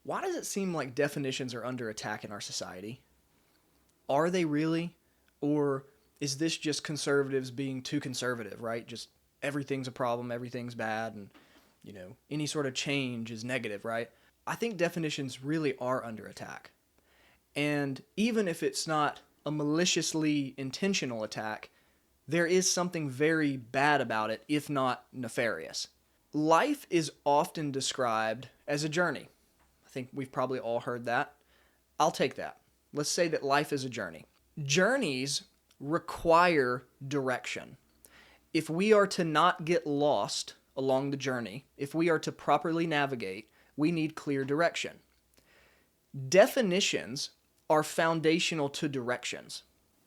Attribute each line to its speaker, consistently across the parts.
Speaker 1: Why does it seem like definitions are under attack in our society? Are they really? Or is this just conservatives being too conservative, right? Just everything's a problem, everything's bad, and, any sort of change is negative, right? I think definitions really are under attack. And even if it's not a maliciously intentional attack, there is something very bad about it, if not nefarious. Life is often described as a journey. I think we've probably all heard that. I'll take that. Let's say that life is a journey. Journeys require direction. If we are to not get lost along the journey, if we are to properly navigate, we need clear direction. Definitions are foundational to directions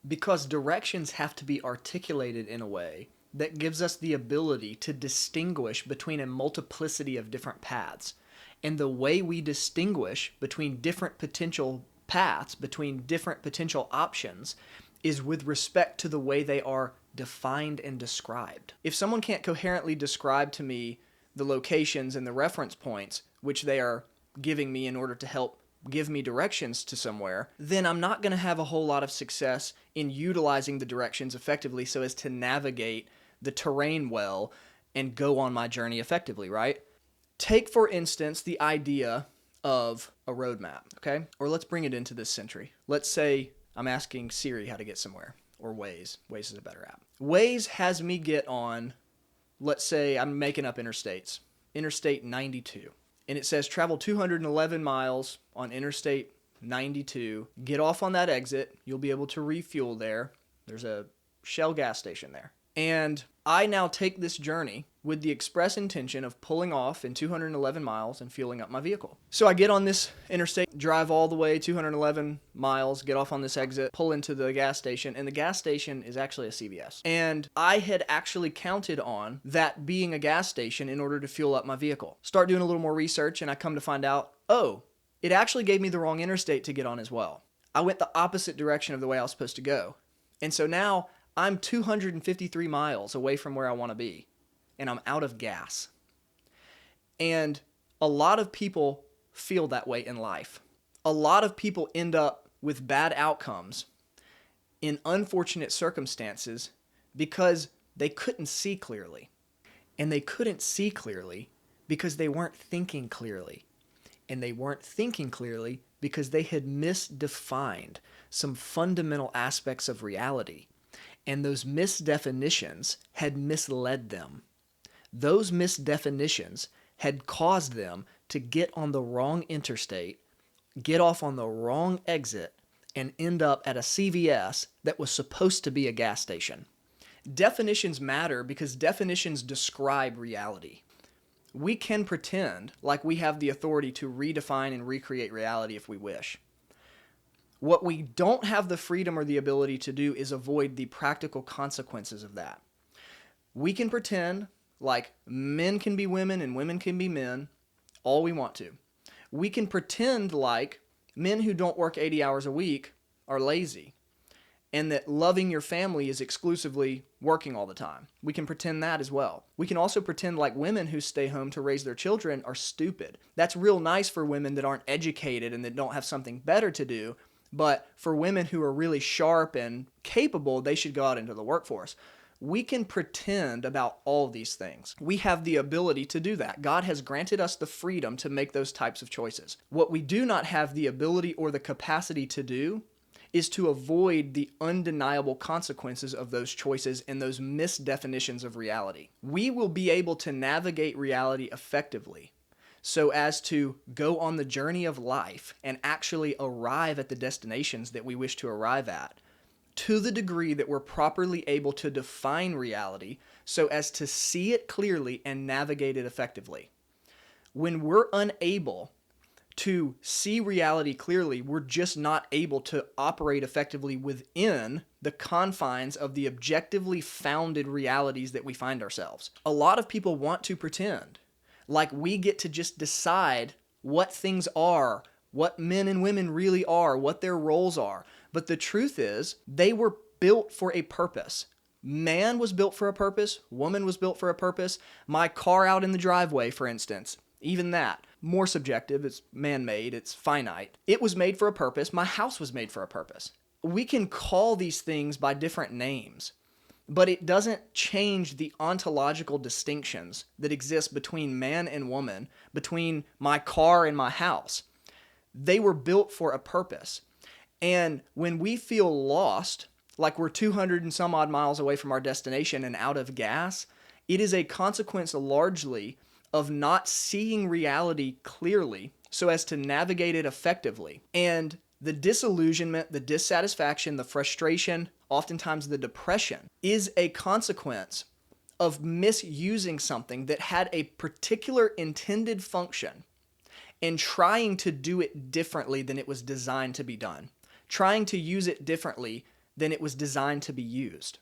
Speaker 1: because directions have to be articulated in a way that gives us the ability to distinguish between a multiplicity of different paths. And the way we distinguish between different potential paths, between different potential options, is with respect to the way they are defined and described. If someone can't coherently describe to me the locations and the reference points which they are giving me in order to help give me directions to somewhere, then I'm not going to have a whole lot of success in utilizing the directions effectively so as to navigate the terrain well and go on my journey effectively, right? Take, for instance, the idea of a roadmap, okay? Or let's bring it into this century. Let's say I'm asking Siri how to get somewhere, or Waze. Waze is a better app. Waze has me get on, let's say I'm making up interstates, Interstate 92. And it says travel 211 miles on Interstate 92. Get off on that exit. You'll be able to refuel there. There's a Shell gas station there. And I now take this journey with the express intention of pulling off in 211 miles and fueling up my vehicle. So I get on this interstate, drive all the way 211 miles, get off on this exit, pull into the gas station, and the gas station is actually a CVS. And I had actually counted on that being a gas station in order to fuel up my vehicle. Start doing a little more research, and I come to find out, it actually gave me the wrong interstate to get on as well. I went the opposite direction of the way I was supposed to go. And so now I'm 253 miles away from where I want to be, and I'm out of gas. And a lot of people feel that way in life. A lot of people end up with bad outcomes in unfortunate circumstances because they couldn't see clearly. And they couldn't see clearly because they weren't thinking clearly. And they weren't thinking clearly because they had misdefined some fundamental aspects of reality. And those misdefinitions had misled them. Those misdefinitions had caused them to get on the wrong interstate, get off on the wrong exit, and end up at a CVS that was supposed to be a gas station. Definitions matter because definitions describe reality. We can pretend like we have the authority to redefine and recreate reality if we wish. What we don't have the freedom or the ability to do is avoid the practical consequences of that. We can pretend like men can be women and women can be men all we want to. We can pretend like men who don't work 80 hours a week are lazy and that loving your family is exclusively working all the time. We can pretend that as well. We can also pretend like women who stay home to raise their children are stupid. That's real nice for women that aren't educated and that don't have something better to do. But for women who are really sharp and capable, they should go out into the workforce. We can pretend about all these things. We have the ability to do that. God has granted us the freedom to make those types of choices. What we do not have the ability or the capacity to do is to avoid the undeniable consequences of those choices and those misdefinitions of reality. We will be able to navigate reality effectively so as to go on the journey of life and actually arrive at the destinations that we wish to arrive at to the degree that we're properly able to define reality so as to see it clearly and navigate it effectively. When we're unable to see reality clearly, we're just not able to operate effectively within the confines of the objectively founded realities that we find ourselves. A lot of people want to pretend like we get to just decide what things are, what men and women really are, what their roles are. But the truth is, they were built for a purpose. Man was built for a purpose. Woman was built for a purpose. My car out in the driveway, for instance, Even that, more subjective, it's man-made, it's finite. It was made for a purpose. My house was made for a purpose. We can call these things by different names, but it doesn't change the ontological distinctions that exist between man and woman, between my car and my house. They were built for a purpose. And when we feel lost, like we're 200 and some odd miles away from our destination and out of gas, it is a consequence largely of not seeing reality clearly so as to navigate it effectively. And the disillusionment, the dissatisfaction, the frustration, oftentimes the depression, is a consequence of misusing something that had a particular intended function and trying to do it differently than it was designed to be done, trying to use it differently than it was designed to be used.